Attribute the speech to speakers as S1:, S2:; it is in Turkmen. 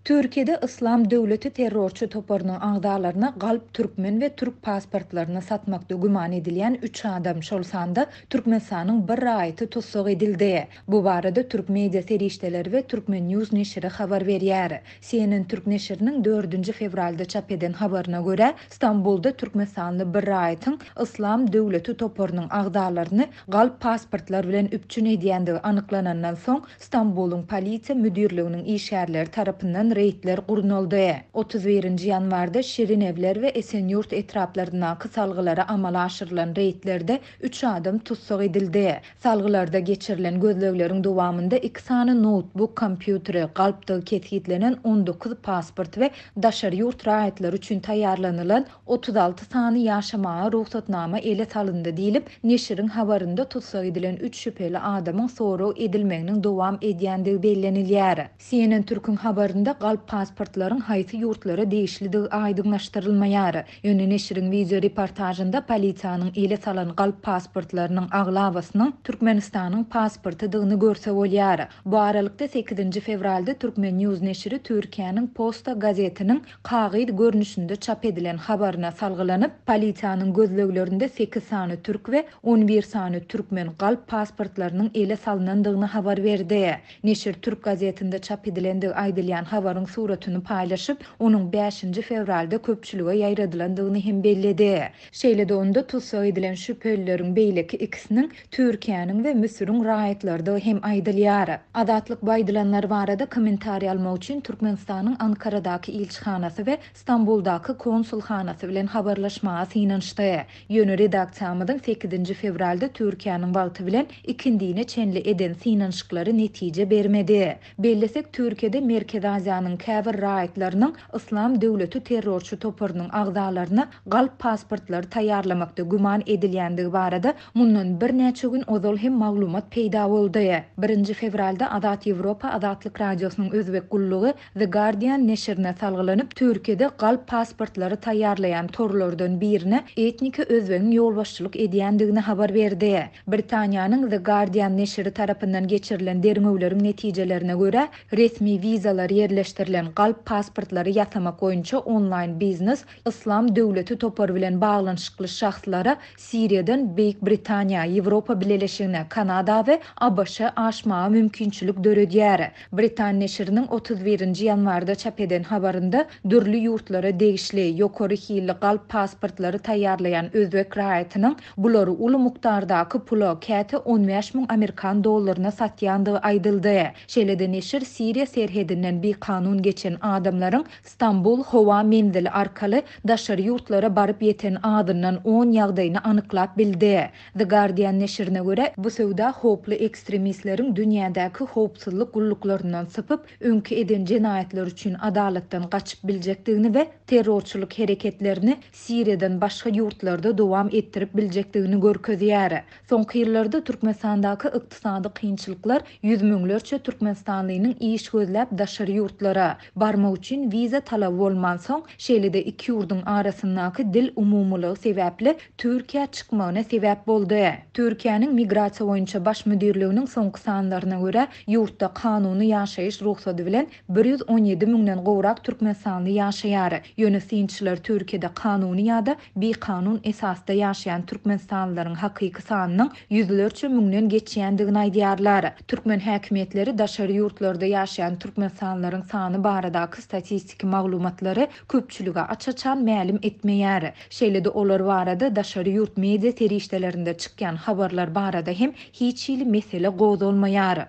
S1: Türkiye'de İslam Devleti terrorçu toporunun agdarlaryna galp türkmen ve türk pasportlaryny satmakda güman edilen 3 adam şolsanda Türkmenistanyň bir raýaty tutsuk edildi. Bu barada Türk media serişdeleri ve Türkmen News neşri habar berýär. CNN Türk neşriniň 4 fevralda çap eden habaryna görä, İstanbulda Türkmenistanly bir raýatyň İslam Devleti toporunun agdarlaryny galp pasportlar bilen üpçün edýändigi anyklanandan soň İstanbul'un polisiýa müdürliginiň işgärleri tarapyndan reýtler gurnuldy. 31 ýanwarda Şirin Evler we Esenyurt etraplaryndaky salgylara amala aşyrylan reýtlerde 3 adam tutsuk edildi. Salgylarda geçirilen gözlegleriň dowamında 2 sany notebook, kompýuteri, galpdygy ketgitlenen 19 pasport we daşary ýurt raýatlary üçin taýýarlanylan 36 sany ýaşamaga ruhsatnama ele salyndy diýilip, neşriň habarynda tutsuk edilen 3 şüpheli adamyň soraw edilmeginiň dowam edýändigi bellenilýär. CNN Türk'ün habarynda galp pasportlaryň haýsy ýurtlara degişlidigi aýdynlaşdyrylmaýar. Ýöne neşriň video reportajynda polisiýanyň ele salan galp pasportlarynyň aglawasynyň Türkmenistanyň pasportydygyny görse bolýar. Bu aralykda 8 fevralda Türkmen News neşri Türkiýanyň Posta gazetiniň kagyt görnüşinde çap edilen habaryna salgylanyp, polisiýanyň gözleglerinde 8 sany türk we 11 sany türkmen galp pasportlarynyň ele salynandygyny habar berdi. Neşir Türk gazetinde çap edilendigi aýdylýan habaryň suratyny paýlaşyp, onuň 5 fevralda köpçülige ýaýradylandygyny hem belledi. Şeýle-de onda tutsuk edilen şüphelilerin beýleki ikisiniň Türkiýanyň we Misiriň raýatlarynda hem aýdylýar. Adatlyk baýdylanlar barada kommentariýa almak üçin Türkmenistanyň Ankaradaky ilçihanasy we İstanbuldaky konsulhanasy bilen habarlaşmaga synanşdy. Ýöne redaksiýamyň 8 fevralda Türkiýanyň wagty bilen ikindiňe çenli eden synanşyklary netije bermedi. Bellesek Türkiýede Merkez Aziýanyň käbir raýatlarynyň İslam Devleti terrorçu toporunyň agdarlaryna galp pasportlary taýýarlamakda güman edilýändigi barada mundan bir näçe gün ozal hem maglumat peýda boldy. 1 fevralda Adat Ýewropa Adatlyk radiosynyň özbek gullugy The Guardian neşrine salgylanyp, Türkiýede galp pasportlary taýýarlaýan torlardan birine etniki özbegiň ýolbaşçylyk edýändigini habar berdi. Britaniýanyň The Guardian neşri tarapyndan geçirilen dermewleriň netijelerine görä, resmi vizalar yerleştirilen galp pasportlary ýasamak boýunça online biznes İslam Devleti toporu bilen baglanyşykly şahslara Siriýadan Beýik Britaniýa, Ýewropa Birleşigine, Kanada we ABŞ aşmaga mümkinçilik döredýär. Britan neşriniň 31 ýanwarda çap eden habarynda dürli ýurtlara degişli ýokary hilli galp pasportlary taýýarlayan özbek raýatynyň bulary uly mukdardaky pula käte 15.000 Amerikan dollaryna satýandygy aýdyldy. Şeýle-de neşir Siriýa serhedinden bir kanun geçen adamlaryň İstanbul howa mendili arkaly daşary ýurtlara baryp ýeten adyndan 10 ýagdaýyny anyklap bildi. The Guardian neşrine görä, bu söwda hoply ekstremistleriň dünýädäki howpsuzlyk gulluklaryndan sypyp öňki eden jenaýetler üçin adalatdan gaçyp biljekdigini we terrorçuluk hereketlerini Siriýadan başga ýurtlarda dowam ettirip biljekdigini görkezýär. Soňky ýyllarda Türkmenistandaky ykdysady kynçylyklar yüz müňlerçe Türkmenistanlynyň iş gözläp daşary ýurtlara barmak üçin viza talap bolman soň, şeýle-de iki ýurdun arasyndaky dil umumlygy sebäpli Türkiýe çykmagyna sebäp boldy. Türkiýanyň migrasiýa boýunça baş müdürliginiň soňky sanlaryna görä, ýurtda kanuny ýaşaýyş ruhsaty bilen 117 müňden gowrak Türkmenistanly ýaşaýar. Ýöne synçylar Türkiýede kanuny ýa-da bir kanun esasda ýaşaýan Türkmenistanlylaryň hakyky sanynyň ýüzlerçe müňden geçýändigini aýdýarlar. Türkmen häkimetleri daşary ýurtlarda ýaşaýan Türkmenistanlylaryň sany baradaky statistik maglumatlary köpçülige açaçan mälim etmeýär. Şeýle-de olar barada daşary ýurt media serişdelerinde çykýan habarlar barada hem hiç ýyly mesele gozulmaýar.